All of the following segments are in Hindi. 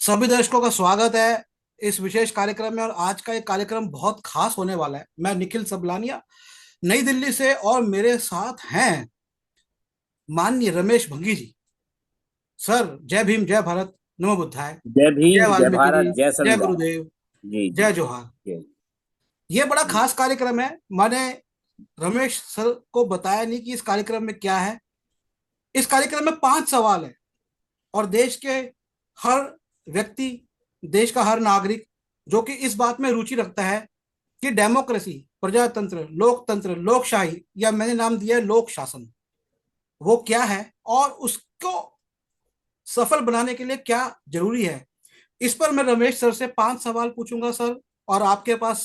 सभी दर्शकों का स्वागत है इस विशेष कार्यक्रम में। और आज का ये कार्यक्रम बहुत खास होने वाला है। मैं निखिल सबलानिया नई दिल्ली से, और मेरे साथ हैं माननीय रमेश भंगी जी। सर, जय भीम, जय भारत, नमो बुद्धाय, जय जय भीम, जय वाल्मीकि जी, भारत, जय जय संविधान। गुरुदेव, जी जी जय जी। जोहार। जय ये बड़ा जी। खास कार्यक्रम है। मैंने रमेश सर को बताया नहीं कि इस कार्यक्रम में क्या है। इस कार्यक्रम में 5 सवाल है, और देश के हर व्यक्ति, देश का हर नागरिक जो कि इस बात में रुचि रखता है कि डेमोक्रेसी, प्रजातंत्र, लोकतंत्र, लोकशाही, या मैंने नाम दिया है लोक शासन, वो क्या है और उसको सफल बनाने के लिए क्या जरूरी है। इस पर मैं रमेश सर से 5 सवाल पूछूंगा सर, और आपके पास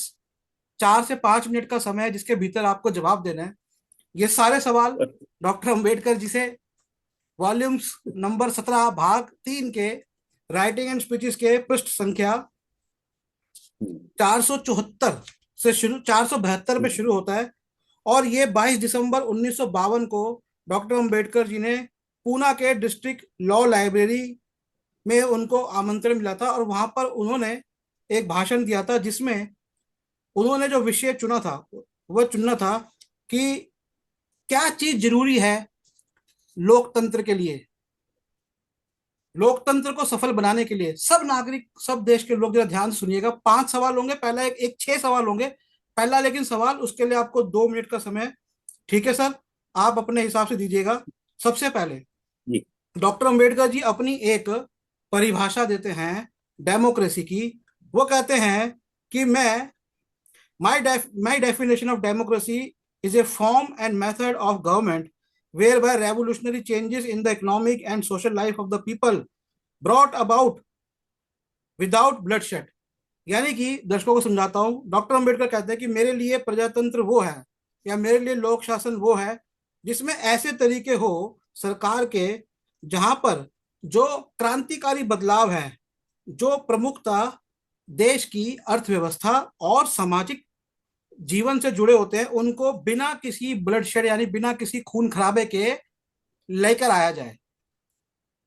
4 से 5 मिनट का समय है जिसके भीतर आपको जवाब देना है। ये सारे सवाल डॉक्टर अंबेडकर जी से वॉल्यूम्स नंबर 17 भाग 3 के राइटिंग एंड स्पीचेस के पृष्ठ संख्या 474 से शुरू, 472 पे शुरू होता है। और ये 22 दिसंबर 1952 को डॉक्टर अंबेडकर जी ने पूना के डिस्ट्रिक्ट लॉ लाइब्रेरी में उनको आमंत्रण मिला था, और वहां पर उन्होंने एक भाषण दिया था जिसमें उन्होंने जो विषय चुना था वह चुनना था कि क्या चीज जरूरी है लोकतंत्र के लिए, लोकतंत्र को सफल बनाने के लिए। सब नागरिक, सब देश के लोग जरा ध्यान से सुनिएगा। 5 सवाल होंगे। पहला एक 6 सवाल होंगे। पहला लेकिन सवाल, उसके लिए आपको 2 मिनट का समय, ठीक है सर? आप अपने हिसाब से दीजिएगा। सबसे पहले जी। डॉक्टर अंबेडकर जी अपनी एक परिभाषा देते हैं डेमोक्रेसी की। वो कहते हैं कि my definition of democracy is a form and method of government whereby revolutionary changes in the economic and social life of the people brought about without bloodshed। यानी कि दर्शकों को समझाता हूं, डॉक्टर अंबेडकर कहते हैं कि मेरे लिए प्रजातंत्र वो है, या मेरे लिए लोक शासन वो है जिसमें ऐसे तरीके हो सरकार के, जहां पर जो क्रांतिकारी बदलाव है, जो प्रमुखता देश की अर्थव्यवस्था और सामाजिक जीवन से जुड़े होते हैं, उनको बिना किसी ब्लडशेड यानी बिना किसी खून खराबे के लेकर आया जाए।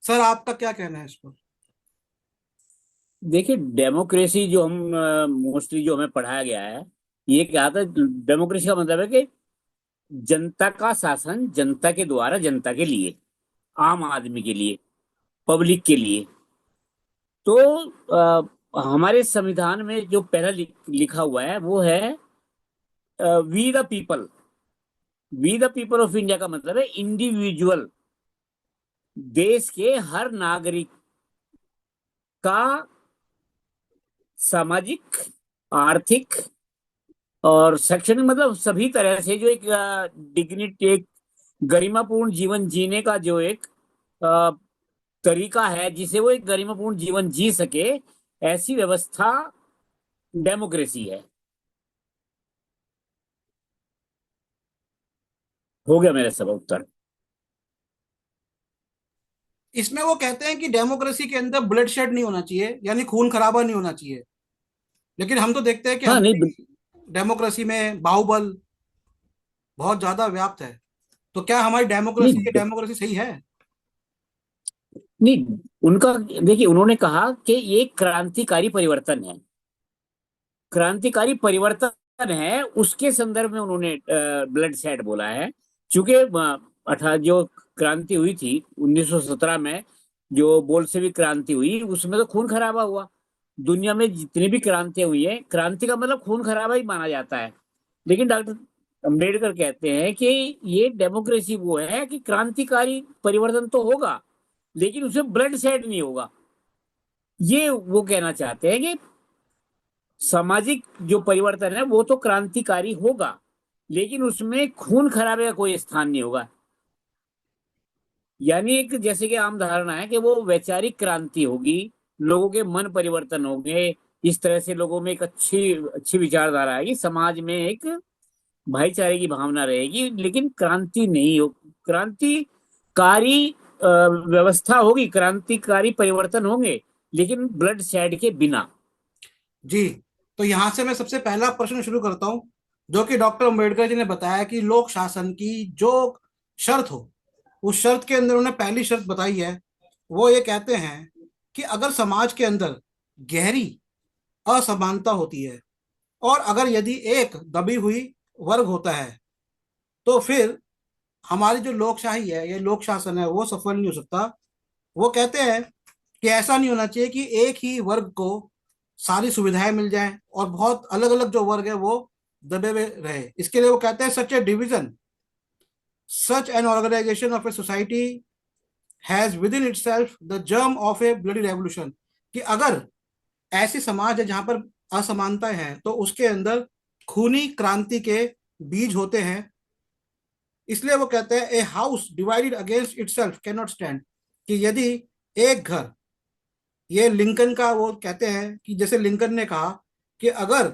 सर, आपका क्या कहना है इस पर? देखिए, डेमोक्रेसी जो हम मोस्टली जो हमें पढ़ाया गया है, ये क्या था। डेमोक्रेसी का मतलब है कि जनता का शासन जनता के द्वारा जनता के लिए, आम आदमी के लिए, पब्लिक के लिए। तो हमारे संविधान में जो पहला लिखा हुआ है वो है we the people. We the people of India का मतलब है इंडिविजुअल, देश के हर नागरिक का सामाजिक, आर्थिक और शैक्षणिक, मतलब सभी तरह से जो एक डिग्निटी, एक गरिमापूर्ण जीवन जीने का जो एक अ, तरीका है जिसे वो एक गरिमापूर्ण जीवन जी सके, ऐसी व्यवस्था डेमोक्रेसी है। हो गया मेरा सब उत्तर। इसमें वो कहते हैं कि डेमोक्रेसी के अंदर ब्लड शेड नहीं होना चाहिए, यानी खून खराबा नहीं होना चाहिए। लेकिन हम तो देखते हैं कि हाँ, नहीं हमारी डेमोक्रेसी में बाहुबल बहुत ज्यादा व्याप्त है। तो क्या हमारी डेमोक्रेसी, ये नहीं डेमोक्रेसी सही है? नहीं, उनका देखिए, उन्होंने कहा कि ये क्रांतिकारी परिवर्तन है। क्रांतिकारी परिवर्तन है, उसके संदर्भ में उन्होंने ब्लड सेड बोला है। चूंकि जो क्रांति हुई थी 1917 में, जो बोल्शेविक क्रांति हुई, उसमें तो खून खराबा हुआ। दुनिया में जितनी भी क्रांतियां हुई है, क्रांति का मतलब खून खराबा ही माना जाता है। लेकिन डॉक्टर अम्बेडकर कहते हैं कि ये डेमोक्रेसी वो है कि क्रांतिकारी परिवर्तन तो होगा, लेकिन उसमें ब्लड सेड नहीं होगा। ये वो कहना चाहते हैं कि सामाजिक जो परिवर्तन है वो तो क्रांतिकारी होगा, लेकिन उसमें खून खराबे का कोई स्थान नहीं होगा। यानी एक, जैसे कि आम धारणा है कि वो वैचारिक क्रांति होगी, लोगों के मन परिवर्तन होंगे, इस तरह से लोगों में एक अच्छी अच्छी विचारधारा आएगी, समाज में एक भाईचारे की भावना रहेगी, लेकिन क्रांति नहीं हो। क्रांतिकारी व्यवस्था होगी, क्रांतिकारी परिवर्तन होंगे, लेकिन ब्लड शेड के बिना। जी। तो यहां से मैं सबसे पहला प्रश्न शुरू करता हूं, जो कि डॉक्टर अंबेडकर जी ने बताया कि लोक शासन की जो शर्त हो, उस शर्त के अंदर उन्होंने पहली शर्त बताई है। वो ये कहते हैं कि अगर समाज के अंदर गहरी असमानता होती है, और अगर यदि एक दबी हुई वर्ग होता है, तो फिर हमारी जो लोकशाही है, ये लोक शासन है, वो सफल नहीं हो सकता। वो कहते हैं कि ऐसा नहीं होना चाहिए कि एक ही वर्ग को सारी सुविधाएं मिल जाएं और बहुत अलग अलग जो वर्ग है वो दबे हुए रहे। इसके लिए वो कहते हैं such a division, such an organization of a society has within itself the germ of a bloody revolution. कि अगर ऐसी समाज है जहां पर असमानताएं हैं, तो उसके अंदर खूनी क्रांति के बीज होते हैं। इसलिए वो कहते हैं a house divided against itself can not stand. कि यदि एक घर, ये लिंकन का वो कहते हैं कि जैसे लिंकन ने कहा कि अगर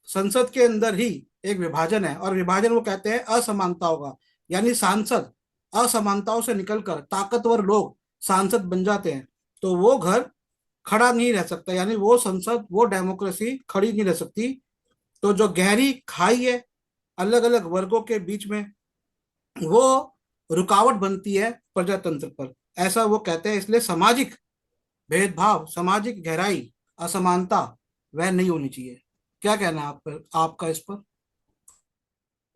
संसद के अंदर ही एक विभाजन है, और विभाजन वो कहते हैं असमानताओं का, यानी सांसद असमानताओं से निकलकर ताकतवर लोग सांसद बन जाते हैं, तो वो घर खड़ा नहीं रह सकता, यानी वो संसद, वो डेमोक्रेसी खड़ी नहीं रह सकती। तो जो गहरी खाई है अलग अलग वर्गों के बीच में, वो रुकावट बनती है प्रजातंत्र पर, ऐसा वो कहते हैं। इसलिए सामाजिक भेदभाव, सामाजिक गहराई, असमानता वह नहीं होनी चाहिए। क्या कहना है आप पर, आपका इस पर?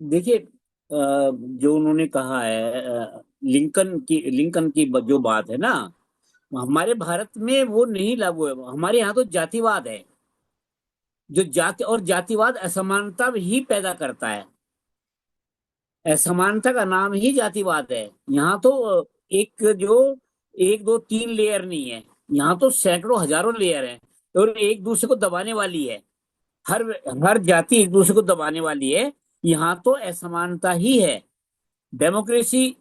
देखिए, जो उन्होंने कहा है, लिंकन की जो बात है ना, हमारे भारत में वो नहीं लागू है। हमारे यहाँ तो जातिवाद है, जो जाति और जातिवाद असमानता ही पैदा करता है। असमानता का नाम ही जातिवाद है। यहाँ तो एक जो एक दो तीन लेयर नहीं है, यहाँ तो सैकड़ों हजारों लेयर है, और एक दूसरे को दबाने वाली है। हर हर जाति एक दूसरे को दबाने वाली है। यहाँ तो असमानता ही है। डेमोक्रेसी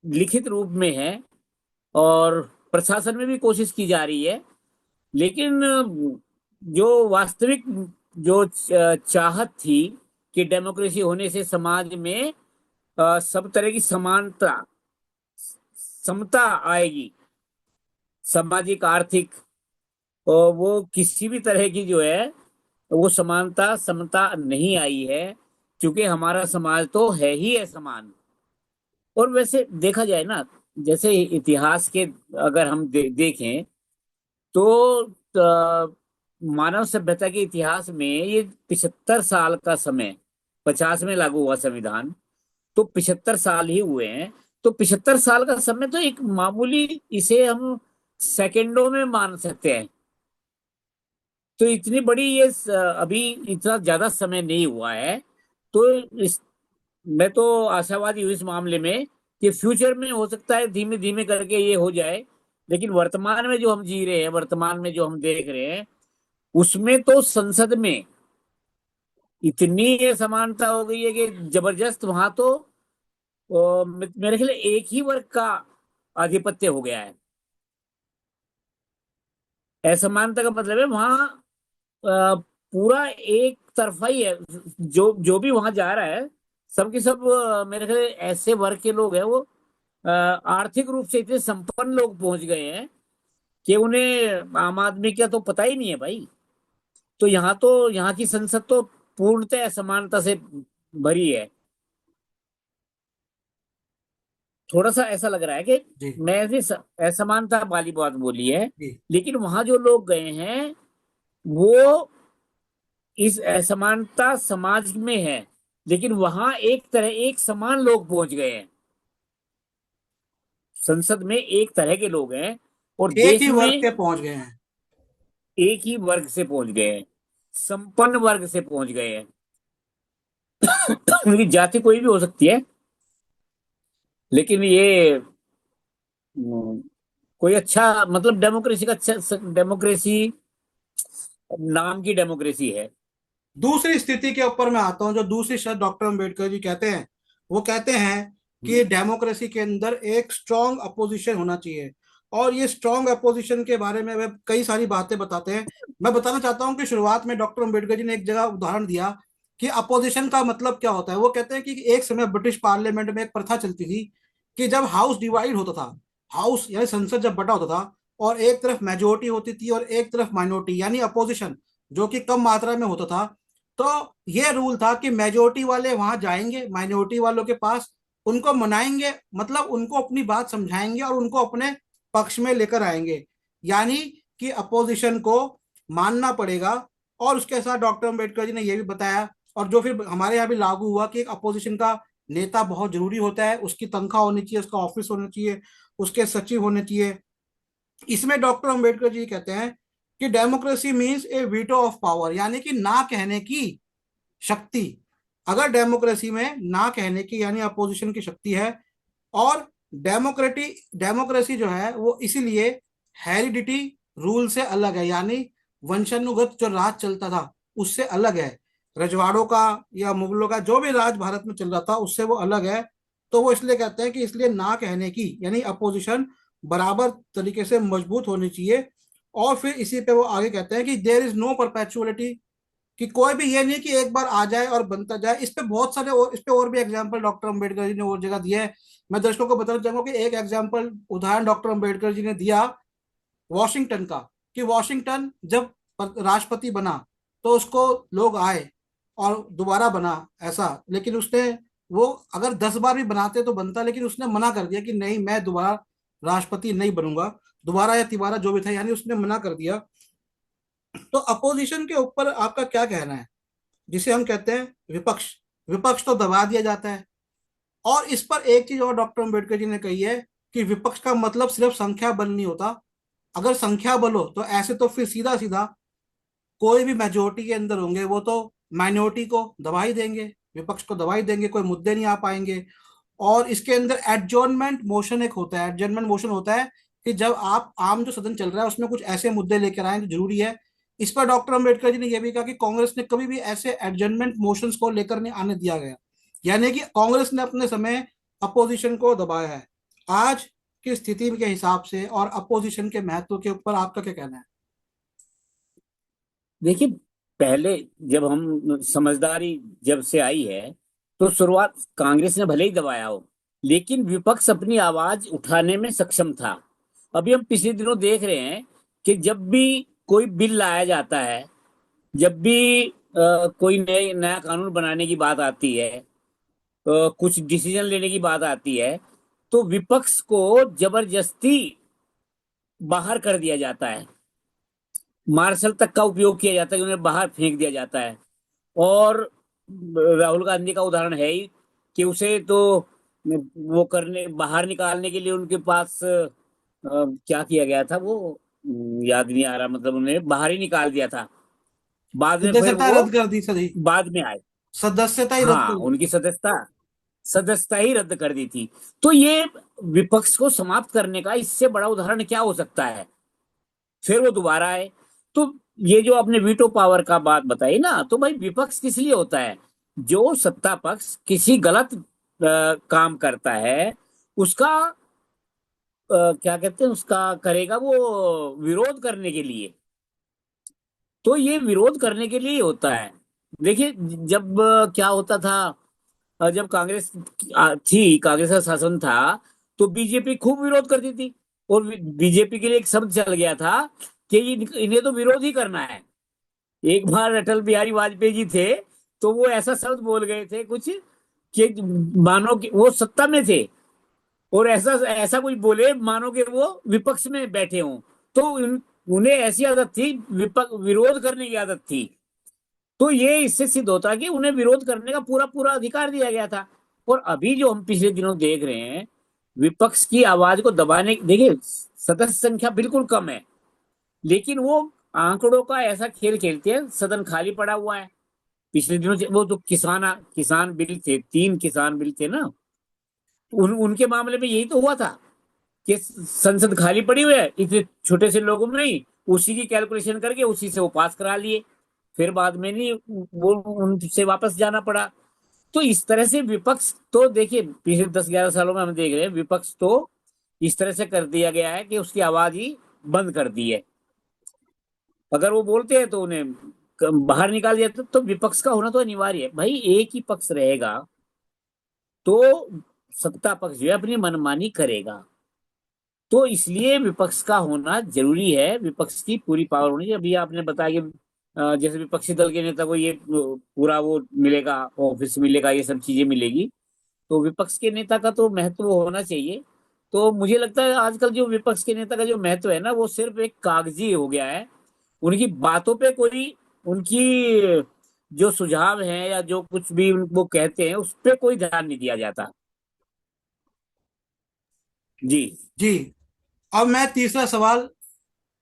लिखित रूप में है, और प्रशासन में भी कोशिश की जा रही है, लेकिन जो वास्तविक जो चाहत थी कि डेमोक्रेसी होने से समाज में सब तरह की समानता, समता आएगी, सामाजिक आर्थिक, और वो किसी भी तरह की जो है वो समानता समता नहीं आई है, क्योंकि हमारा समाज तो है ही असमान। और वैसे देखा जाए ना, जैसे इतिहास के अगर हम देखें, तो मानव सभ्यता के इतिहास में ये 75 साल का समय, 50 में लागू हुआ संविधान, तो 75 साल ही हुए हैं। तो 75 साल का समय तो एक मामूली, इसे हम सेकंडों में मान सकते हैं। तो इतनी बड़ी ये अभी इतना ज्यादा समय नहीं हुआ है। तो इस मैं तो आशावादी हूँ इस मामले में कि फ्यूचर में हो सकता है धीमे धीमे करके ये हो जाए। लेकिन वर्तमान में जो हम जी रहे हैं, वर्तमान में जो हम देख रहे हैं, उसमें तो संसद में इतनी समानता हो गई है कि जबरदस्त। वहां तो मेरे ख्याल एक ही वर्ग का आधिपत्य हो गया है। असमानता का मतलब है वहां पूरा एक तरफा ही है। जो जो भी वहां जा रहा है, सबके सब मेरे ख्याल ऐसे वर्ग के लोग हैं, वो आर्थिक रूप से इतने संपन्न लोग पहुंच गए हैं कि उन्हें आम आदमी का तो पता ही नहीं है भाई। तो यहाँ की संसद तो पूर्णतः असमानता से भरी है। थोड़ा सा ऐसा लग रहा है कि जी। मैंने असमानता वाली बात बोली है, जी। लेकिन वहां जो लोग गए हैं वो इस असमानता समाज में है, लेकिन वहां एक तरह एक समान लोग पहुंच गए हैं। संसद में एक तरह के लोग हैं, और एक देश ही वर्ग में के पहुंच गए हैं। एक ही वर्ग से पहुंच गए हैं, संपन्न वर्ग से पहुंच गए हैं। उनकी जाति कोई भी हो सकती है, लेकिन ये हम्म, कोई अच्छा मतलब डेमोक्रेसी का अच्छा, डेमोक्रेसी नाम की डेमोक्रेसी है। दूसरी स्थिति के ऊपर मैं आता हूं, जो दूसरी शर्त डॉक्टर अम्बेडकर जी कहते हैं, वो कहते हैं कि डेमोक्रेसी के अंदर एक स्ट्रांग अपोजिशन होना चाहिए। और ये स्ट्रांग अपोजिशन के बारे में वे कई सारी बातें बताते हैं। मैं बताना चाहता हूं कि शुरुआत में डॉक्टर अम्बेडकर जी ने एक जगह उदाहरण दिया कि अपोजिशन का मतलब क्या होता है। वो कहते हैं कि एक समय ब्रिटिश पार्लियामेंट में एक प्रथा चलती थी कि जब हाउस डिवाइड होता था, हाउस यानी संसद जब बटा होता था, और एक तरफ मेजोरिटी होती थी और एक तरफ माइनॉरिटी यानी अपोजिशन, जो कि कम मात्रा में होता था, तो ये रूल था कि मेजोरिटी वाले वहां जाएंगे माइनॉरिटी वालों के पास, उनको मनाएंगे, मतलब उनको अपनी बात समझाएंगे और उनको अपने पक्ष में लेकर आएंगे। यानी कि अपोजिशन को मानना पड़ेगा। और उसके साथ डॉक्टर अम्बेडकर जी ने यह भी बताया, और जो फिर हमारे यहाँ भी लागू हुआ, कि एक अपोजिशन का नेता बहुत जरूरी होता है, उसकी तनख्वाह होनी चाहिए, उसका ऑफिस होना चाहिए, उसके सचिव होने चाहिए। इसमें डॉक्टर अंबेडकर जी कहते हैं कि democracy means A veto of power, यानी कि ना कहने की शक्ति। अगर डेमोक्रेसी में ना कहने की यानी अपोजिशन की शक्ति है। और डेमोक्रेसी जो है वो इसीलिए हेरिडिटी रूल से अलग है, यानी वंशानुगत जो राज चलता था उससे अलग है। रजवाड़ों का या मुगलों का जो भी राज भारत में चल रहा था उससे वो अलग है। तो वो इसलिए कहते हैं कि इसलिए ना कहने की यानी अपोजिशन बराबर तरीके से मजबूत होनी चाहिए। और फिर इसी पे वो आगे कहते हैं कि देयर इज नो परपेचुअलिटी, कि कोई भी ये नहीं कि एक बार आ जाए और बनता जाए। इस पे बहुत सारे और, इस पे और भी एग्जांपल डॉक्टर अंबेडकर जी ने और जगह दिए है। मैं दर्शकों को बताना चाहूंगा कि एक एग्जांपल उदाहरण डॉक्टर अंबेडकर जी ने दिया वॉशिंगटन का, कि वॉशिंगटन जब राष्ट्रपति बना तो उसको लोग आए और दोबारा बना ऐसा, लेकिन उसने, वो अगर 10 बार भी बनाते तो बनता, लेकिन उसने मना कर दिया कि नहीं, मैं दोबारा राष्ट्रपति नहीं बनूंगा, दोबारा या तिबारा जो भी था, यानी उसने मना कर दिया। तो अपोजिशन के ऊपर आपका क्या कहना है, जिसे हम कहते हैं विपक्ष? विपक्ष तो दबा दिया जाता है। और इस पर एक चीज और डॉक्टर अंबेडकर जी ने कही है कि विपक्ष का मतलब सिर्फ संख्या बल नहीं होता। अगर संख्या बल हो तो ऐसे तो फिर सीधा सीधा कोई भी मेजोरिटी के अंदर होंगे वो तो माइनॉरिटी को दबा ही देंगे, विपक्ष को दबा ही देंगे, कोई मुद्दे नहीं आ पाएंगे। और इसके अंदर एडजॉर्नमेंट मोशन एक होता है, एडजॉर्नमेंट मोशन होता है कि जब आप आम जो सदन चल रहा है उसमें कुछ ऐसे मुद्दे लेकर आए जो जरूरी है। इस पर डॉक्टर अंबेडकर जी ने यह भी कहा कि कांग्रेस ने कभी भी ऐसे एडजॉर्नमेंट मोशंस को लेकर नहीं आने दिया गया, यानी कि कांग्रेस ने अपने समय अपोजिशन को दबाया है। आज की स्थिति के हिसाब से और अपोजिशन के महत्व के ऊपर आपका क्या कहना है? देखिए, पहले जब हम समझदारी जब से आई है, तो शुरुआत कांग्रेस ने भले ही दबाया हो, लेकिन विपक्ष अपनी आवाज उठाने में सक्षम था। अभी हम पिछले दिनों देख रहे हैं कि जब भी कोई बिल लाया जाता है, जब भी कोई नए नया कानून बनाने की बात आती है, कुछ डिसीजन लेने की बात आती है, तो विपक्ष को जबरदस्ती बाहर कर दिया जाता है। मार्शल तक का उपयोग किया जाता है, उन्हें बाहर फेंक दिया जाता है। और राहुल गांधी का उदाहरण है ही कि उसे तो वो करने बाहर निकालने के लिए उनके पास क्या किया गया था वो याद नहीं आ रहा, मतलब उन्हें बाहर ही निकाल दिया था। बाद में फिर सदस्यता वो रद्द कर दी सदी, बाद में आए। सदस्यता ही रद्द हाँ, कर दी। उनकी सदस्यता सदस्यता ही रद्द कर दी थी। तो ये विपक्ष को समाप्त करने का इससे बड़ा उदाहरण क्या हो सकता है? फिर वो दोबारा आए। तो ये जो आपने वीटो पावर का बात बताई ना, तो भाई विपक्ष किस लिए होता है? जो सत्ता पक्ष किसी गलत काम करता है, उसका क्या कहते हैं, उसका करेगा वो विरोध करने के लिए। तो ये विरोध करने के लिए ही होता है। देखिए, जब क्या होता था, जब कांग्रेस थी, कांग्रेस का शासन था, तो बीजेपी खूब विरोध करती थी। और बीजेपी के लिए एक शब्द चल गया था कि इन्हें तो विरोध ही करना है। एक बार अटल बिहारी वाजपेयी जी थे, तो वो ऐसा शब्द बोल गए थे कुछ, कि मानो कि वो सत्ता में थे, और ऐसा ऐसा कुछ बोले मानो कि वो विपक्ष में बैठे हों। तो उन्हें ऐसी आदत थी, विरोध करने की आदत थी। तो ये इससे सिद्ध होता है कि उन्हें विरोध करने का पूरा पूरा अधिकार दिया गया था। और अभी जो हम पिछले दिनों देख रहे हैं, विपक्ष की आवाज को दबाने, देखिए सदस्य संख्या बिल्कुल कम है, लेकिन वो आंकड़ों का ऐसा खेल खेलते हैं, सदन खाली पड़ा हुआ है। पिछले दिनों वो तो किसान बिल थे, 3 किसान बिल थे ना, उनके मामले में यही तो हुआ था कि संसद खाली पड़ी हुई है, इतने छोटे से लोगों में नहीं, उसी की कैलकुलेशन करके उसी से वो पास करा लिए। फिर बाद में नहीं, वो उनसे वापस जाना पड़ा। तो इस तरह से विपक्ष तो देखिए, पिछले 10-11 सालों में हम देख रहे हैं, विपक्ष तो इस तरह से कर दिया गया है कि उसकी आवाज ही बंद कर दी है। अगर वो बोलते हैं तो उन्हें बाहर निकाल दिया। तो विपक्ष का होना तो अनिवार्य है भाई। एक ही पक्ष रहेगा तो सत्ता पक्ष जो है अपनी मनमानी करेगा। तो इसलिए विपक्ष का होना जरूरी है, विपक्ष की पूरी पावर होनी चाहिए। अभी आपने बताया कि जैसे विपक्षी दल के नेता को ये पूरा वो मिलेगा, ऑफिस मिलेगा, ये सब चीजें मिलेगी। तो विपक्ष के नेता का तो महत्व होना चाहिए। तो मुझे लगता है आजकल जो विपक्ष के नेता का जो महत्व है ना, वो सिर्फ एक कागजी हो गया है। उनकी बातों पे कोई, उनकी जो सुझाव है या जो कुछ भी वो कहते हैं उस पे कोई ध्यान नहीं दिया जाता। जी। जी। अब मैं तीसरा सवाल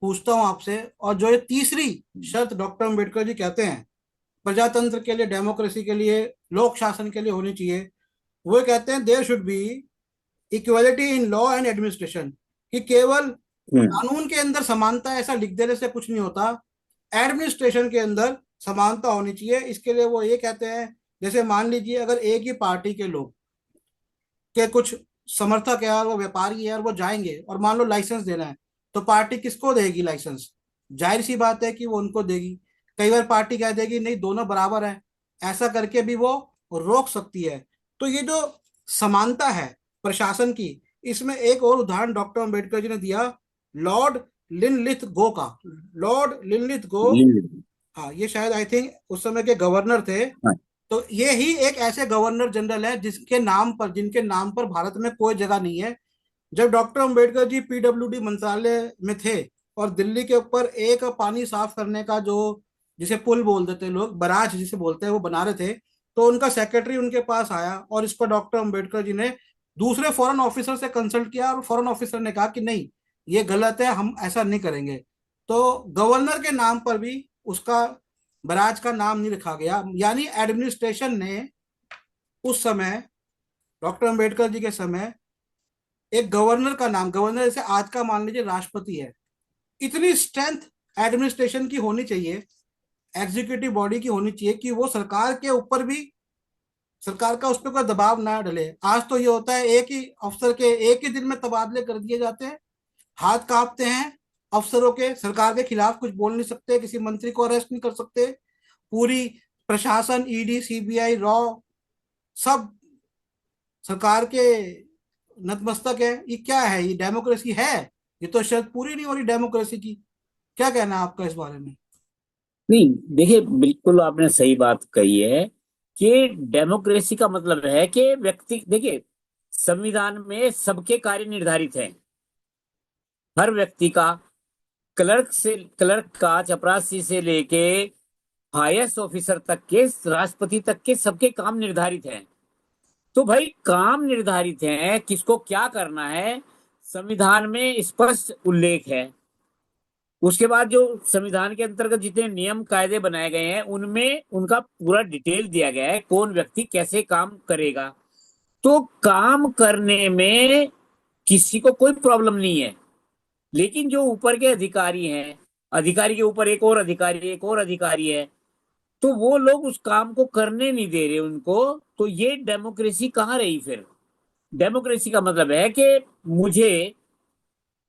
पूछता हूं आपसे, और जो ये तीसरी शर्त डॉक्टर अम्बेडकर जी कहते हैं प्रजातंत्र के लिए, डेमोक्रेसी के लिए, लोक शासन के लिए होनी चाहिए, वो कहते हैं there should be equality in law and administration. कि केवल हम्म। कानून के अंदर समानता ऐसा लिख देने से कुछ नहीं होता, एडमिनिस्ट्रेशन के अंदर समानता होनी चाहिए। इसके लिए वो ये कहते हैं, जैसे मान लीजिए अगर एक ही पार्टी के लोग के कुछ समर्थक है और वो व्यापारी है और वो जाएंगे और मान लो लाइसेंस देना है, तो पार्टी किसको देगी लाइसेंस? जाहिर सी बात है कि वो उनको देगी। कई बार पार्टी कह देगी नहीं दोनों बराबर है, ऐसा करके भी वो रोक सकती है। तो ये जो समानता है प्रशासन की, इसमें एक और उदाहरण डॉक्टर अम्बेडकर जी ने दिया, लॉर्ड लिनलिथ गो का। लॉर्ड लिनलिथ गो, हाँ ये शायद आई थिंक उस समय के गवर्नर थे। हाँ। तो ये ही एक ऐसे गवर्नर जनरल है जिनके नाम पर भारत में कोई जगह नहीं है। जब डॉक्टर अंबेडकर जी पीडब्ल्यूडी मंत्रालय में थे और दिल्ली के ऊपर एक पानी साफ करने का जो, जिसे पुल बोल देते हैं लोग, बराज जिसे बोलते हैं, वो बना रहे थे, तो उनका सेक्रेटरी उनके पास आया और इस पर डॉक्टर अंबेडकर जी ने दूसरे फॉरेन ऑफिसर से कंसल्ट किया और फॉरेन ऑफिसर ने कहा कि नहीं ये गलत है, हम ऐसा नहीं करेंगे। तो गवर्नर के नाम पर भी उसका, बराज का नाम नहीं रखा गया। यानी एडमिनिस्ट्रेशन ने उस समय, डॉक्टर अंबेडकर जी के समय, एक गवर्नर का नाम, गवर्नर जैसे आज का मान लीजिए राष्ट्रपति है, इतनी स्ट्रेंथ एडमिनिस्ट्रेशन की होनी चाहिए, एग्जीक्यूटिव बॉडी की होनी चाहिए कि वो सरकार के ऊपर भी, सरकार का उस पर कोई दबाव ना डले। आज तो ये होता है एक ही अफसर के एक ही दिन में तबादले कर दिए जाते हैं, हाथ कांपते हैं अफसरों के, सरकार के खिलाफ कुछ बोल नहीं सकते, किसी मंत्री को अरेस्ट नहीं कर सकते। पूरी प्रशासन, ईडी, सीबीआई, रॉ, सब सरकार के नतमस्तक है। ये क्या है? ये डेमोक्रेसी है? ये तो शर्त पूरी नहीं हो रही डेमोक्रेसी की। क्या कहना है आपका इस बारे में? नहीं, देखिए बिल्कुल आपने सही बात कही है कि डेमोक्रेसी का मतलब है कि व्यक्ति, देखिए संविधान में सबके कार्य निर्धारित हैं। हर व्यक्ति का, क्लर्क का चपरासी से लेके हाईएस्ट ऑफिसर तक के, राष्ट्रपति तक के, सबके काम निर्धारित हैं। तो भाई काम निर्धारित हैं, किसको क्या करना है संविधान में स्पष्ट उल्लेख है। उसके बाद जो संविधान के अंतर्गत जितने नियम कायदे बनाए गए हैं उनमें उनका पूरा डिटेल दिया गया है, कौन व्यक्ति कैसे काम करेगा। तो काम करने में किसी को कोई प्रॉब्लम नहीं है। लेकिन जो ऊपर के अधिकारी हैं, अधिकारी के ऊपर एक और अधिकारी, एक और अधिकारी है, तो वो लोग उस काम को करने नहीं दे रहे उनको। तो ये डेमोक्रेसी कहाँ रही फिर? डेमोक्रेसी का मतलब है कि मुझे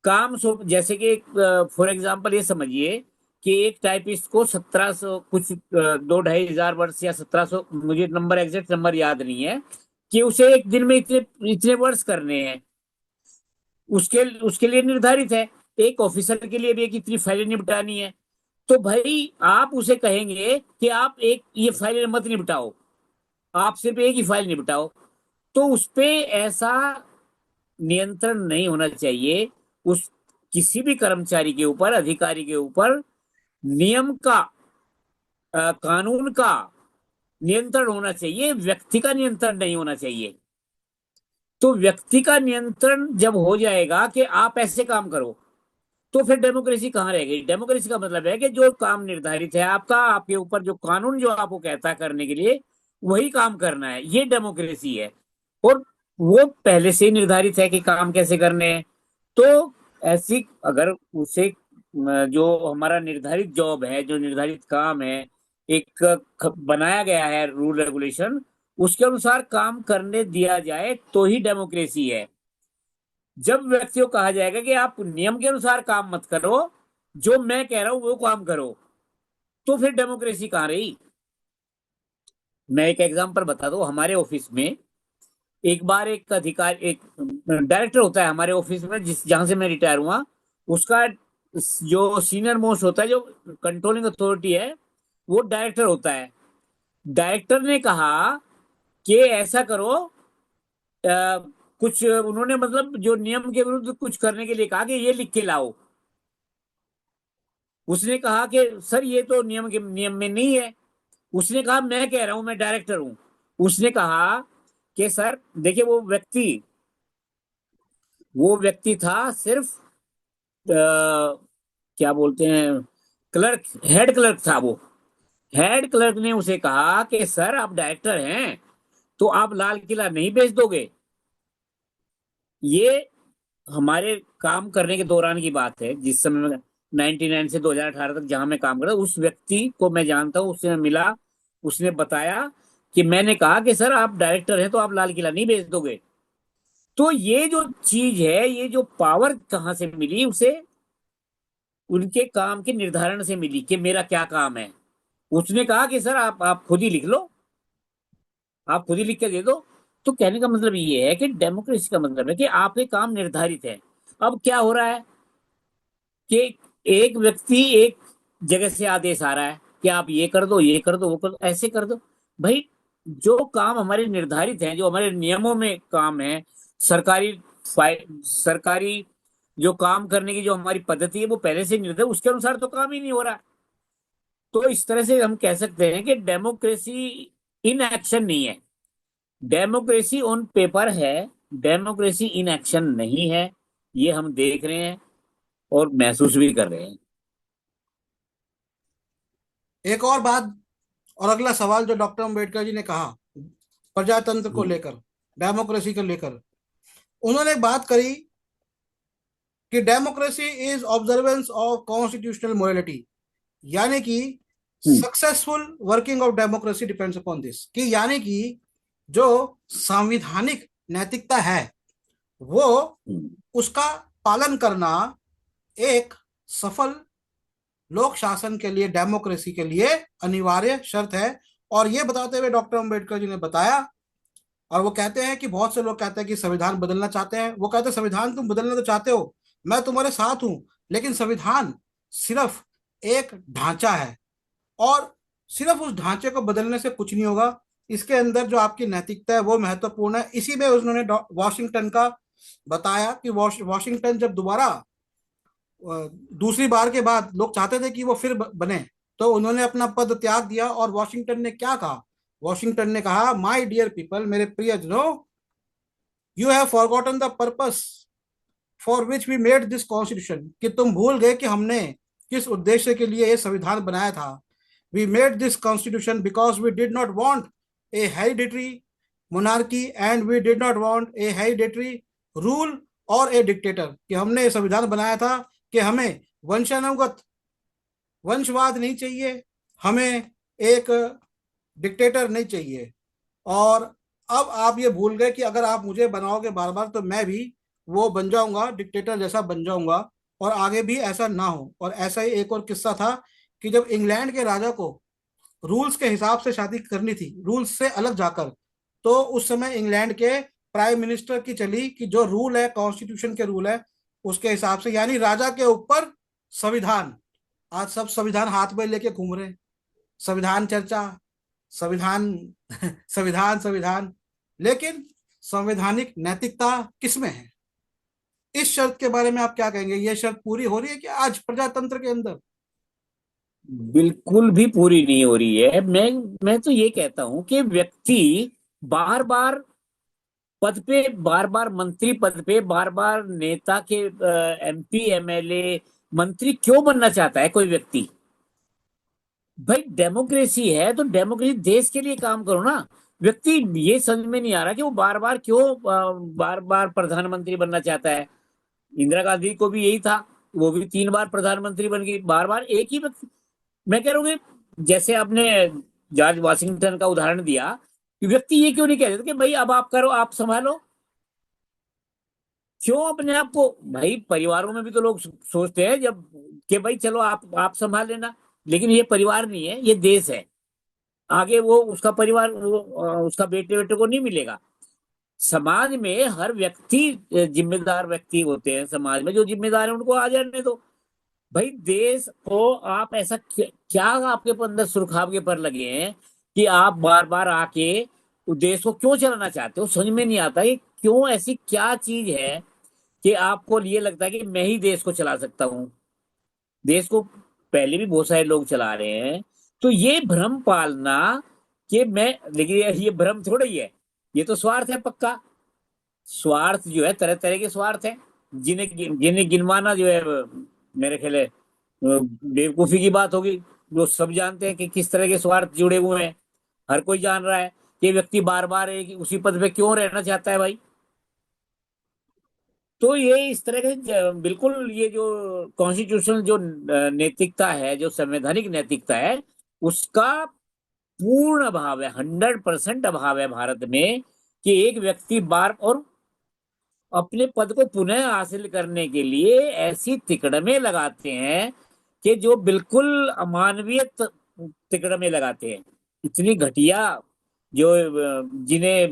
काम सो, जैसे कि फॉर एग्जांपल ये समझिए कि एक टाइपिस्ट को 1700 कुछ, 2-2.5 हजार वर्ष या 1700, मुझे नंबर एग्जैक्ट नंबर याद नहीं है, कि उसे एक दिन में इतने इतने वर्ष करने हैं। उसके उसके लिए निर्धारित है। एक ऑफिसर के लिए भी एक इतनी फाइलें निपटानी है। तो भाई आप उसे कहेंगे कि आप एक ये फाइलें मत निपटाओ, आप सिर्फ एक ही फाइल निपटाओ। तो उस पे ऐसा नियंत्रण नहीं होना चाहिए। उस किसी भी कर्मचारी के ऊपर, अधिकारी के ऊपर नियम का, कानून का नियंत्रण होना चाहिए, व्यक्ति का नियंत्रण नहीं होना चाहिए। तो व्यक्ति का नियंत्रण जब हो जाएगा कि आप ऐसे काम करो, तो फिर डेमोक्रेसी कहाँ रह गई? डेमोक्रेसी का मतलब है कि जो काम निर्धारित है आपका, आपके ऊपर जो कानून जो आपको कहता है करने के लिए, वही काम करना है, ये डेमोक्रेसी है। और वो पहले से ही निर्धारित है कि काम कैसे करने हैं। तो ऐसी अगर उसे जो हमारा निर्धारित जॉब है, जो निर्धारित काम है, एक बनाया गया है रूल रेगुलेशन, उसके अनुसार काम करने दिया जाए तो ही डेमोक्रेसी है। जब व्यक्ति को कहा जाएगा कि आप नियम के अनुसार काम मत करो, जो मैं कह रहा हूं वो काम करो, तो फिर डेमोक्रेसी कहाँ रही? मैं एक एग्जांपल बता दूं, हमारे ऑफिस में एक बार एक अधिकार, एक डायरेक्टर होता है हमारे ऑफिस में, जिस जहां से मैं रिटायर हुआ, उसका जो सीनियर मोस्ट होता है, जो कंट्रोलिंग अथॉरिटी है, वो डायरेक्टर होता है। डायरेक्टर ने कहा कि ऐसा करो, कुछ उन्होंने मतलब जो नियम के विरुद्ध कुछ करने के लिए कहा कि ये लिख के लाओ। उसने कहा कि सर ये तो नियम में नहीं है। उसने कहा मैं कह रहा हूं, मैं डायरेक्टर हूं। उसने कहा कि सर देखिए, वो व्यक्ति था सिर्फ क्या बोलते हैं, क्लर्क, हेड क्लर्क था वो। हेड क्लर्क ने उसे कहा कि सर आप डायरेक्टर हैं तो आप लाल किला नहीं बेच दोगे। ये हमारे काम करने के दौरान की बात है, जिस समय में 99 से 2018 तक जहां मैं काम कर रहा, उस व्यक्ति को मैं जानता हूं, उससे मैं मिला। उसने बताया कि मैंने कहा कि सर आप डायरेक्टर हैं तो आप लाल किला नहीं बेच दोगे। तो ये जो चीज है, ये जो पावर कहाँ से मिली उसे, उनके काम के निर्धारण से मिली कि मेरा क्या काम है। उसने कहा कि सर आप खुद ही लिख लो, आप खुद ही लिख के दे दो। तो कहने का मतलब ये है कि डेमोक्रेसी का मतलब है कि आपके काम निर्धारित है। अब क्या हो रहा है कि एक व्यक्ति एक जगह से आदेश आ रहा है कि आप ये कर दो, ये कर दो, वो कर दो, ऐसे कर दो। भाई, जो काम हमारे निर्धारित हैं, जो हमारे नियमों में काम है, सरकारी सरकारी जो काम करने की जो हमारी पद्धति है वो पहले से निर्धारित, उसके अनुसार तो काम ही नहीं हो रहा। तो इस तरह से हम कह सकते हैं कि डेमोक्रेसी इन एक्शन नहीं है, डेमोक्रेसी ऑन पेपर है, डेमोक्रेसी इन एक्शन नहीं है। ये हम देख रहे हैं और महसूस भी कर रहे हैं। एक और बात, और अगला सवाल जो डॉक्टर अम्बेडकर जी ने कहा प्रजातंत्र को हम्म। लेकर, डेमोक्रेसी को लेकर, उन्होंने एक बात करी कि democracy is observance of constitutional morality, यानी कि hmm. Successful working of democracy depends upon this, कि यानी कि जो संविधानिक नैतिकता है वो, हम्म। उसका पालन करना एक सफल लोक शासन के लिए, डेमोक्रेसी के लिए अनिवार्य शर्त है। और ये बताते हुए डॉक्टर अम्बेडकर जी ने बताया, और वो कहते हैं कि बहुत से लोग कहते हैं कि संविधान बदलना चाहते हैं, वो कहते हैं संविधान तुम बदलना तो चाहते हो, मैं तुम्हारे साथ हूं, लेकिन संविधान सिर्फ एक ढांचा है, और सिर्फ उस ढांचे को बदलने से कुछ नहीं होगा, इसके अंदर जो आपकी नैतिकता है वो महत्वपूर्ण है। इसी में उन्होंने वॉशिंगटन का बताया कि वॉशिंगटन जब दोबारा दूसरी बार के बाद लोग चाहते थे कि वो फिर बने, तो उन्होंने अपना पद त्याग दिया। और वॉशिंगटन ने क्या कहा? वॉशिंगटन ने कहा, माय डियर पीपल, मेरे प्रियजनों, you have forgotten the purpose for which we made this constitution, कि तुम भूल गए कि हमने किस उद्देश्य के लिए ये संविधान बनाया था। We made this constitution because we did not want a hereditary monarchy and we did not want a hereditary rule और ए डिक्टेटर, कि हमने ये संविधान बनाया था कि हमें वंशानुगत वंशवाद नहीं चाहिए, हमें एक डिक्टेटर नहीं चाहिए। और अब आप ये भूल गए कि अगर आप मुझे बनाओगे बार बार तो मैं भी वो बन जाऊंगा, डिक्टेटर जैसा बन जाऊंगा, और आगे भी ऐसा ना हो। और ऐसा ही एक और किस्सा था कि जब इंग्लैंड के राजा को रूल्स के हिसाब से शादी करनी थी, रूल्स से अलग जाकर, तो उस समय इंग्लैंड के प्राइम मिनिस्टर की चली कि जो रूल है, कॉन्स्टिट्यूशन के रूल है, उसके हिसाब से, यानी राजा के ऊपर संविधान। आज सब संविधान हाथ में लेके घूम रहे हैं, संविधान चर्चा, संविधान संविधान संविधान, लेकिन संवैधानिक नैतिकता किसमें है? इस शर्त के बारे में आप क्या कहेंगे? ये शर्त पूरी हो रही है कि आज प्रजातंत्र के अंदर? बिल्कुल भी पूरी नहीं हो रही है। मैं तो ये कहता हूं कि व्यक्ति बार बार पद पे, बार बार मंत्री पद पे, बार बार नेता के एमपी एमएलए मंत्री क्यों बनना चाहता है कोई व्यक्ति? भाई, डेमोक्रेसी है तो डेमोक्रेसी देश के लिए काम करो ना। व्यक्ति ये समझ में नहीं आ रहा कि वो बार बार क्यों बार बार प्रधानमंत्री बनना चाहता है। इंदिरा गांधी को भी यही था, वो भी 3 बार प्रधानमंत्री बन गई, बार बार एक ही व्यक्ति। मैं कह रहा हूँ कि जैसे आपने जॉर्ज वाशिंगटन का उदाहरण दिया, कि व्यक्ति ये क्यों नहीं कह देते कि भाई अब आप करो, आप संभालो। क्यों अपने आप को, भाई परिवारों में भी तो लोग सोचते हैं जब कि भाई चलो आप संभाल लेना। लेकिन ये परिवार नहीं है, ये देश है। आगे वो उसका परिवार, वो उसका बेटे बेटे को नहीं मिलेगा। समाज में हर व्यक्ति जिम्मेदार व्यक्ति होते हैं, समाज में जो जिम्मेदार है उनको आ जाने दो। भाई, देश को आप ऐसा क्या आपके अंदर सुरखाव के पर लगे हैं कि आप बार बार आके उस देश को क्यों चलाना चाहते हो? समझ में नहीं आता। क्यों, ऐसी क्या चीज है कि आपको ये लगता है कि मैं ही देश को चला सकता हूं? देश को पहले भी बहुत सारे लोग चला रहे हैं। तो ये भ्रम पालना कि मैं, लेकिन ये भ्रम थोड़ा ही है, ये तो स्वार्थ है पक्का। स्वार्थ जो है, तरह तरह के स्वार्थ हैं, जिन्हें जिन्हें गिनवाना जो है मेरे ख्याल है बेवकूफी की बात होगी। जो सब जानते हैं कि किस तरह के स्वार्थ जुड़े हुए हैं। हर कोई जान रहा है कि व्यक्ति बार बार एक उसी पद पे क्यों रहना चाहता है भाई। तो ये इस तरह के बिल्कुल, ये जो कॉन्स्टिट्यूशनल जो नैतिकता है, जो संवैधानिक नैतिकता है, उसका पूर्ण अभाव है, 100% अभाव है भारत में। कि एक व्यक्ति बार और अपने पद को पुनः हासिल करने के लिए ऐसी तिकड़में लगाते हैं कि जो बिल्कुल अमानवीय तिकड़में लगाते हैं। इतनी घटिया, जो जिन्हें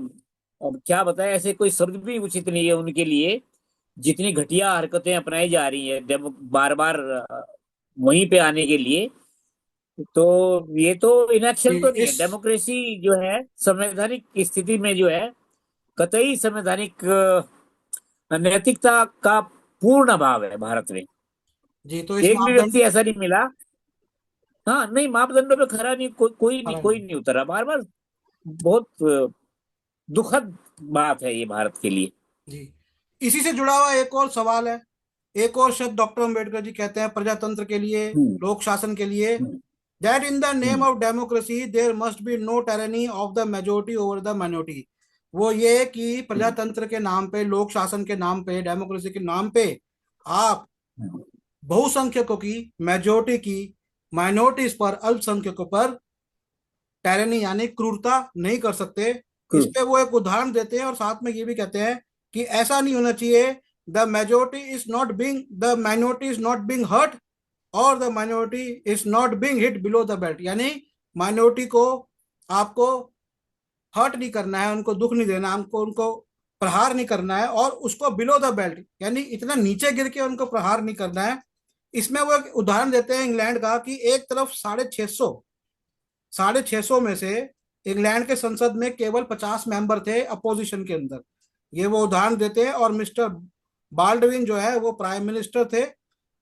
अब क्या बताएं, ऐसे कोई शब्द भी उचित नहीं है उनके लिए। जितनी घटिया हरकतें अपनाई जा रही है बार बार वहीं पे आने के लिए। तो ये तो इनएक्शन तो नहीं है, इस डेमोक्रेसी जो है संवैधानिक स्थिति में जो है कतई संवैधानिक नैतिकता का पूर्ण अभाव है भारत में। जी, तो इस एक भी मापदंड व्यक्ति ऐसा नहीं मिला। हाँ नहीं, मापदंडों पे खरा नहीं, पर कोई नहीं उतरा बार बार। बहुत दुखद बात है ये भारत के लिए। जी, इसी से जुड़ा हुआ एक और सवाल है। एक और शब्द डॉक्टर अम्बेडकर जी कहते हैं प्रजातंत्र के लिए, हम्म। लोक शासन के लिए, hmm. That in the name hmm. Of democracy there must be no tyranny of the majority over the minority. वो ये कि प्रजातंत्र के नाम पे, लोक शासन के नाम पे, डेमोक्रेसी के नाम पे आप हम्म। बहुसंख्यकों की, मेजोरिटी की, माइनॉरिटीज पर, अल्पसंख्यकों पर टायरनी यानी क्रूरता नहीं कर सकते। इस पे वो एक उदाहरण देते हैं और साथ में ये भी कहते हैं कि ऐसा नहीं होना चाहिए, the minority is not being hurt और the minority is not being hit below the belt. यानी माइनॉरिटी को आपको हर्ट नहीं करना है, उनको दुख नहीं देना, हमको उनको प्रहार नहीं करना है, और उसको बिलो द बेल्ट यानी इतना नीचे गिर के उनको प्रहार नहीं करना है। इसमें वो एक उदाहरण देते हैं इंग्लैंड का कि एक तरफ 650 में से इंग्लैंड के संसद में केवल 50 मेंबर थे अपोजिशन के अंदर। ये वो उदाहरण देते हैं, और मिस्टर बाल्डविन जो है वो प्राइम मिनिस्टर थे।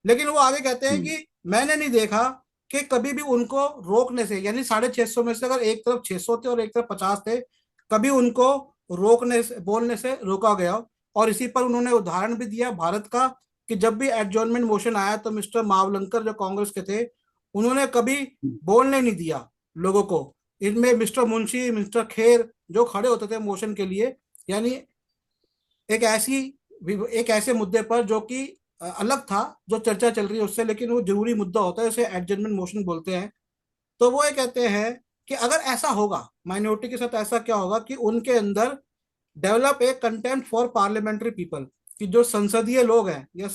लेकिन वो आगे कहते हैं हम्म। कि मैंने नहीं देखा कि कभी भी उनको रोकने से, यानी 650 में से अगर एक तरफ 600 थे और एक तरफ 50 थे, कभी उनको रोकने से, बोलने से रोका गया। और इसी पर उन्होंने उदाहरण भी दिया भारत का कि जब भी एडजॉर्नमेंट मोशन आया तो मिस्टर मावलंकर जो कांग्रेस के थे, उन्होंने कभी बोलने नहीं दिया लोगों को। इनमें मिस्टर मुंशी, मिस्टर खेर जो खड़े होते थे मोशन के लिए, यानी एक ऐसी एक ऐसे मुद्दे पर जो कि अलग था, जो चर्चा चल रही है उससे, लेकिन वो जरूरी मुद्दा होता है, उसे एडजमेंट मोशन बोलते हैं। तो वो ये कहते हैं कि अगर ऐसा होगा माइनॉरिटी के साथ, ऐसा क्या होगा कि उनके अंदर develop a contempt for parliamentary people, कि जो संसदीय लोग हैं या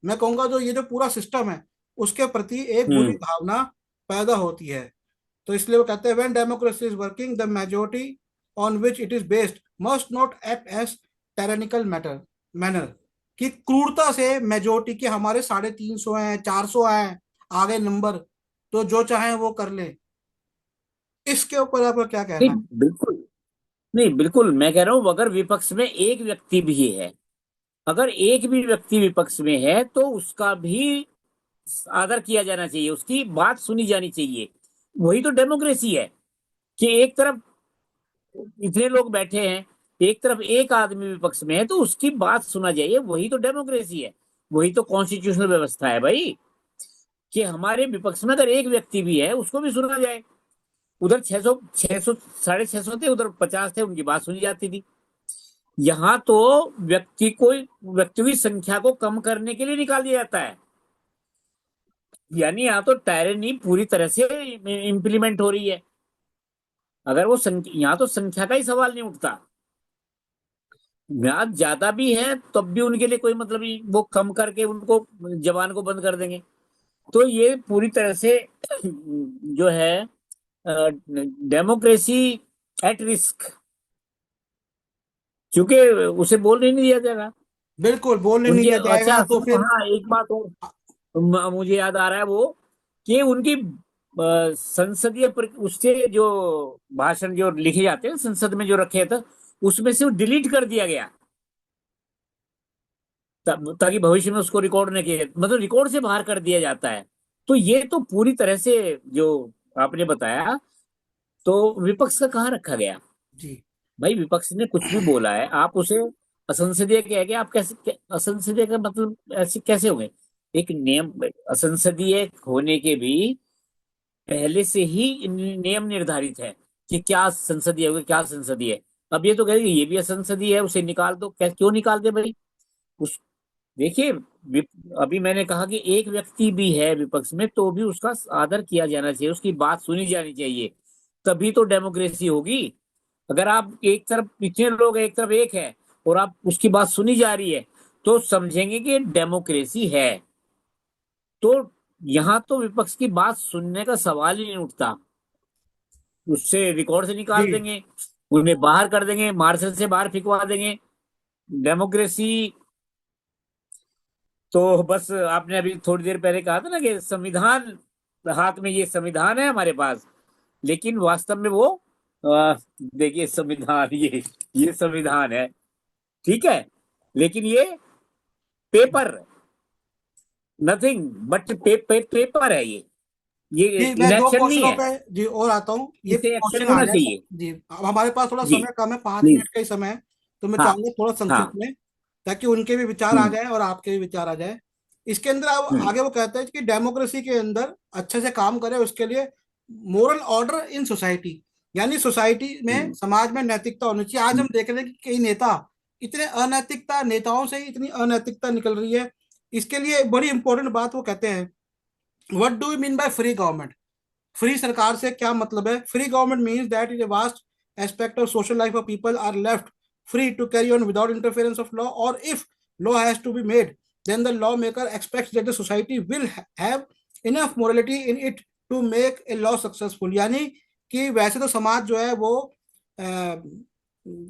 मैं कहूंगा जो ये जो पूरा सिस्टम है उसके प्रति एक बुरी हम्म। भावना पैदा होती है। तो इसलिए वो कहते हैं when democracy is working the majority on which it is based must not act as tyrannical manner, कि क्रूरता से मेजोरिटी के हमारे 350 हैं, 400 हैं आगे नंबर, तो जो चाहे वो कर ले। इसके ऊपर आपका क्या नहीं कहना है? बिल्कुल, नहीं बिल्कुल, मैं कह रहा हूं अगर विपक्ष में एक व्यक्ति भी है, अगर एक भी व्यक्ति विपक्ष में है तो उसका भी आदर किया जाना चाहिए, उसकी बात सुनी जानी चाहिए। वही तो डेमोक्रेसी है कि एक तरफ इतने लोग बैठे हैं, एक तरफ एक आदमी विपक्ष में है, तो उसकी बात सुना जाइए। वही तो डेमोक्रेसी है, वही तो कॉन्स्टिट्यूशनल व्यवस्था है भाई। कि हमारे विपक्ष में अगर एक व्यक्ति भी है उसको भी सुना जाए। उधर 600, 600, 650 थे, उधर 50 थे, उनकी बात सुनी जाती थी। यहाँ तो व्यक्ति की संख्या को कम करने के लिए निकाल दिया जाता है। यानी यहाँ तो टायरनी पूरी तरह से इम्प्लीमेंट हो रही है। अगर वो यहाँ तो संख्या का ही सवाल नहीं उठता। म्याद ज्यादा भी है तब भी उनके लिए कोई मतलब नहीं, वो कम करके उनको जवान को बंद कर देंगे। तो ये पूरी तरह से जो है डेमोक्रेसी एट रिस्क, क्योंकि उसे बोलने नहीं दिया जाएगा। बिल्कुल बोलने नहीं उनके, दिया अच्छा जाएगा तो सुनो, फिर। हाँ एक बात और मुझे याद आ रहा है वो, कि उनकी संसदीय उससे जो भाषण जो लिखे जाते हैं संसद में जो रखे थे, उसमें से वो डिलीट कर दिया गया, ताकि भविष्य में उसको रिकॉर्ड न किया, मतलब रिकॉर्ड से बाहर कर दिया जाता है। तो ये तो पूरी तरह से जो आपने बताया, तो विपक्ष का कहाँ रखा गया? जी भाई विपक्ष ने कुछ भी बोला है, आप उसे असंसदीय कह के आप कैसे असंसदीय का मतलब ऐसे कैसे हो गए? एक नियम, असंसदीय होने के भी पहले से ही नियम निर्धारित है कि क्या संसदीय होगा, क्या संसदीय है। अब ये तो कहेंगे ये भी असंसदीय है, उसे निकाल दो। क्यों निकाल दे भाई? उस देखिए, अभी मैंने कहा कि एक व्यक्ति भी है विपक्ष में तो भी उसका आदर किया जाना चाहिए, उसकी बात सुनी जानी चाहिए, तभी तो डेमोक्रेसी होगी। अगर आप एक तरफ इतने लोग हैं, एक तरफ एक है, और आप उसकी बात सुनी जा रही है, तो समझेंगे कि डेमोक्रेसी है। तो यहाँ तो विपक्ष की बात सुनने का सवाल ही नहीं उठता, उससे रिकॉर्ड से जी निकाल देंगे, उन्हें बाहर कर देंगे, मार्शल से बाहर फिकवा देंगे। डेमोक्रेसी तो बस, आपने अभी थोड़ी देर पहले कहा था ना कि संविधान हाथ में, ये संविधान है हमारे पास, लेकिन वास्तव में वो देखिए संविधान, ये संविधान है, ठीक है, लेकिन ये पेपर, नथिंग बट पेपर है ये जी, मैं दो इलेक्शन नहीं क्वेश्चनों है, पे जी और आता हूँ, ये इसे एक्शन क्वेश्चन आ होना जाए तो चाहिए। जी। अब हमारे पास थोड़ा जी समय कम है, 5 मिनट प्लीज। का ही समय है, तो मैं हाँ चाहूंगा थोड़ा संक्षिप्त हाँ। में, ताकि उनके भी विचार आ हम्म जाए और आपके भी विचार आ जाए। इसके अंदर अब हम्म आगे वो कहते हैं कि डेमोक्रेसी के अंदर अच्छे से काम करे, उसके लिए मोरल ऑर्डर इन सोसाइटी, यानी सोसाइटी में, हम्म समाज में नैतिकता होनी चाहिए। आज हम देख रहे हैं कि कई नेता इतने अनैतिकता, नेताओं से ही इतनी अनैतिकता निकल रही है। इसके लिए बड़ी इंपॉर्टेंट बात वो कहते हैं, what do you mean by free government? Free सरकार से क्या मतलब है? Free government means that is a vast aspect of social life of people are left free to carry on without interference of law, or if law has to be made, then the lawmaker expects that the society will have enough morality in it to make a law successful। यानी कि वैसे तो समाज जो है वो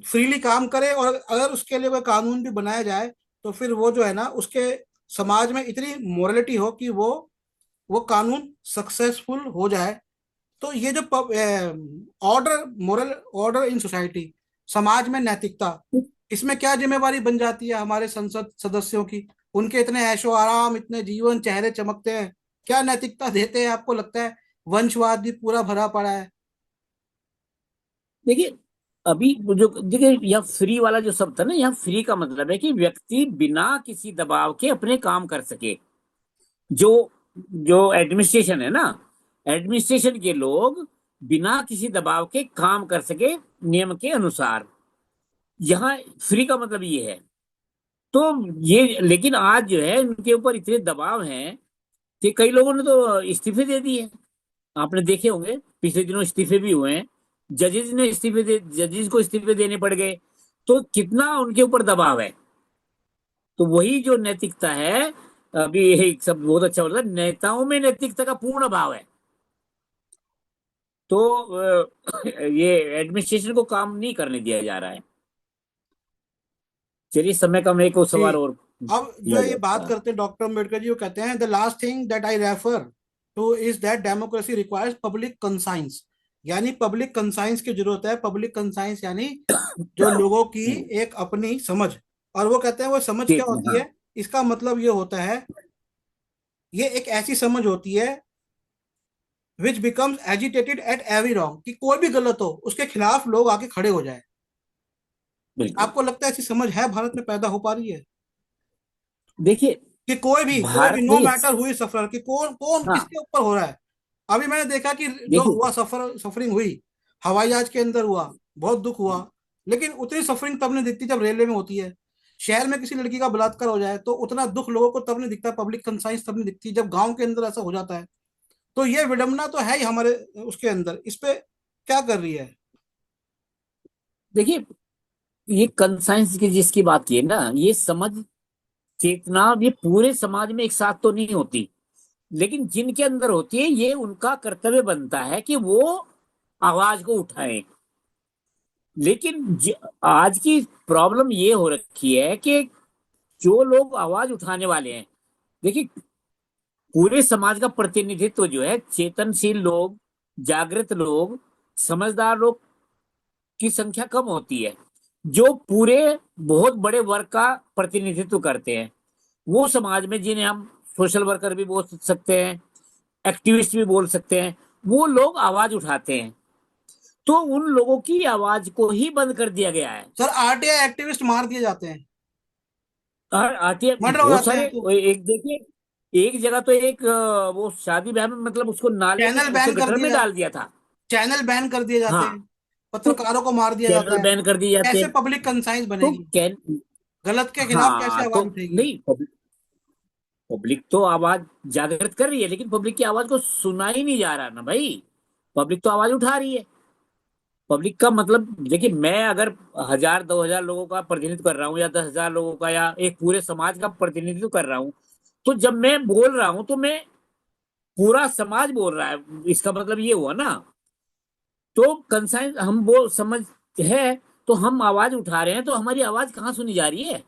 फ्रीली काम करे, और अगर उसके लिए कोई कानून भी बनाया जाए तो फिर वो जो है ना, उसके समाज में इतनी मोरलिटी हो कि वो कानून सक्सेसफुल हो जाए। तो ये जो order, moral order in society, समाज में नैतिकता, इसमें क्या जिम्मेवारी बन जाती है हमारे संसद सदस्यों की? उनके इतने ऐशो आराम, इतने जीवन, चेहरे चमकते हैं, क्या नैतिकता देते हैं? आपको लगता है वंशवाद भी पूरा भरा पड़ा है? देखिए, अभी वो जो देखिए यह फ्री वाला जो शब्द था ना, यहाँ फ्री का मतलब है कि व्यक्ति बिना किसी दबाव के अपने काम कर सके। जो जो एडमिनिस्ट्रेशन है ना, एडमिनिस्ट्रेशन के लोग बिना किसी दबाव के काम कर सके, नियम के अनुसार। यहाँ फ्री का मतलब ये है। तो ये, लेकिन आज जो है इनके ऊपर इतने दबाव हैं कि कई लोगों ने तो इस्तीफे दे दिए। आपने देखे होंगे, पिछले दिनों इस्तीफे भी हुए हैं, जजेस को इस्तीफे देने पड़ गए। तो कितना उनके ऊपर दबाव है। तो वही जो नैतिकता है, अभी एक सब बहुत अच्छा बोला, नेताओं में नैतिकता का पूर्ण अभाव है। तो ये एडमिनिस्ट्रेशन को काम नहीं करने दिया जा रहा है। चलिए, समय का मेरे को जी। सवाल और अब किया जो ये बात जाता है। करते हैं डॉक्टर अम्बेडकर जी, वो कहते हैं the last thing that I refer two is that democracy requires public conscience. यानी पब्लिक कंसाइंस की जरूरत है। पब्लिक कंसाइंस यानी जो लोगों की हम्म, एक अपनी समझ। और वो कहते हैं वो समझ क्या ठीक है, होती हाँ। है? इसका मतलब ये होता है, ये एक ऐसी समझ होती है which becomes agitated at every wrong, कि कोई भी गलत हो उसके खिलाफ लोग आके खड़े हो जाए। बिल्कुल। आपको लगता है ऐसी समझ है भारत में पैदा हो पा रही है? देखिए, कि कोई भी भारत नो देखिए, मैटर हुई सफर, कि कौन कौन हाँ, किसके ऊपर हो रहा है। अभी मैंने देखा कि जो देखिए, हुआ, सफरिंग हुई हवाई जहाज के अंदर, हुआ बहुत दुख हुआ, लेकिन उतनी सफरिंग तब नहीं दिखती जब रेलवे में होती है। शहर में किसी लड़की का बलात्कार हो जाए तो उतना दुख लोगों को तब नहीं दिखता, पब्लिक कंसाइंस तब नहीं दिखती, जब गांव के अंदर ऐसा हो जाता है। तो ये विडंबना तो है ही हमारे उसके अंदर। इस पे क्या कर रही है? देखिए, ये कंसाइंस की जिसकी बात की है ना, ये समझ, चेतना, ये पूरे समाज में एक साथ तो नहीं होती, लेकिन जिनके अंदर होती है, ये उनका कर्तव्य बनता है कि वो आवाज को उठाएं। लेकिन आज की प्रॉब्लम ये हो रखी है कि जो लोग आवाज उठाने वाले हैं, देखिए, पूरे समाज का प्रतिनिधित्व जो है, चेतनशील लोग, जागृत लोग, समझदार लोग की संख्या कम होती है। जो पूरे बहुत बड़े वर्ग का प्रतिनिधित्व करते हैं, वो समाज में, जिन्हें हम सोशल वर्कर भी बोल सकते हैं, एक्टिविस्ट भी बोल सकते हैं, वो लोग आवाज उठाते हैं। तो उन लोगों की आवाज को ही बंद कर दिया गया है। सर आरटीआई एक्टिविस्ट मार दिए जाते हैं, और आरटीआई मर्डर हो बहुत जाते सारे, हैं, तो एक देखिए, एक जगह तो एक वो शादी ब्याह में मतलब उसको नाले में, चैनल उसे बैन कर गटर दिए में जा डाल दिया था। चैनल बैन कर दिए जाते हाँ, हैं, तो पत्रकारों को मार दिया चैनल जाता है। बैन कर दिए जाते कैसे हैं। पब्लिक कंसाइंस तो बनेगी? कैन गलत के खिलाफ कैसे हाँ, तो आवाज उठेगी? नहीं, पब्लिक तो आवाज जागृत कर रही है, लेकिन पब्लिक की आवाज को सुना ही नहीं जा रहा ना भाई। पब्लिक तो आवाज उठा रही है। पब्लिक का मतलब देखिए, मैं अगर 1,000 2,000 लोगों का प्रतिनिधित्व कर रहा हूँ, या 10,000 लोगों का, या एक पूरे समाज का प्रतिनिधित्व कर रहा हूँ, तो जब मैं बोल रहा हूं तो मैं, पूरा समाज बोल रहा है, इसका मतलब ये हुआ ना। तो कंसाइन हम वो समझ है, तो हम आवाज उठा रहे हैं, तो हमारी आवाज कहाँ सुनी जा रही है?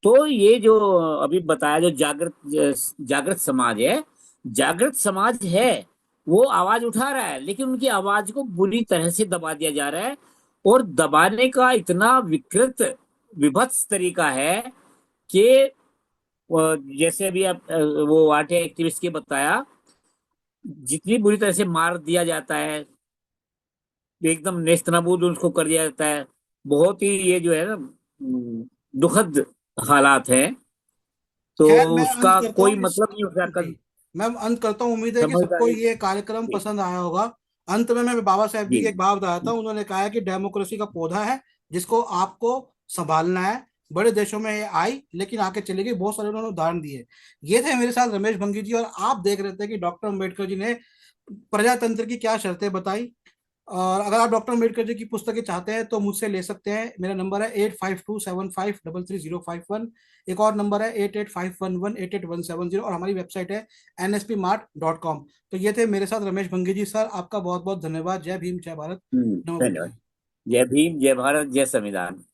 तो ये जो अभी बताया, जो जागृत जागृत समाज है, जागृत समाज है, वो आवाज उठा रहा है, लेकिन उनकी आवाज को बुरी तरह से दबा दिया जा रहा है। और दबाने का इतना विकृत, विभत्स तरीका है कि जैसे अभी आप वो आटे एक्टिविस्ट के बताया, जितनी बुरी तरह से मार दिया जाता है, एकदम नेस्तनाबूद उसको कर दिया जाता है। बहुत ही ये जो है ना, दुखद हालात है। तो खैर मैं अंत उसका करता कोई हूँ इस मतलब नहीं होता। जी, मैं अंत करता हूँ। उम्मीद है कि सबको समझदारी। ये कार्यक्रम जी। पसंद आया होगा। अंत में मैं बाबा साहेब जी जी। की एक बात बताया था। उन्होंने कहा है कि डेमोक्रेसी का पौधा है जिसको आपको संभालना है। बड़े देशों में ये आई लेकिन आके चली गई, बहुत सारे उन्होंने उदाहरण दिए। ये थे मेरे साथ रमेश भंगी जी, और आप देख रहे थे कि डॉक्टर अम्बेडकर जी ने प्रजातंत्र की क्या शर्तें बताई। और अगर आप डॉक्टर अम्बेडकर जी की पुस्तकें चाहते हैं तो मुझसे ले सकते हैं। मेरा नंबर है 8527533301। एक और नंबर है 8851188170, और हमारी वेबसाइट है nspmart.com। तो ये थे मेरे साथ रमेश भंगी जी। सर आपका बहुत बहुत धन्यवाद। जय भीम, जय भारत, नमो धन्यवाद। बुद्धाय। जय भीम, जय भारत, जय संविधान।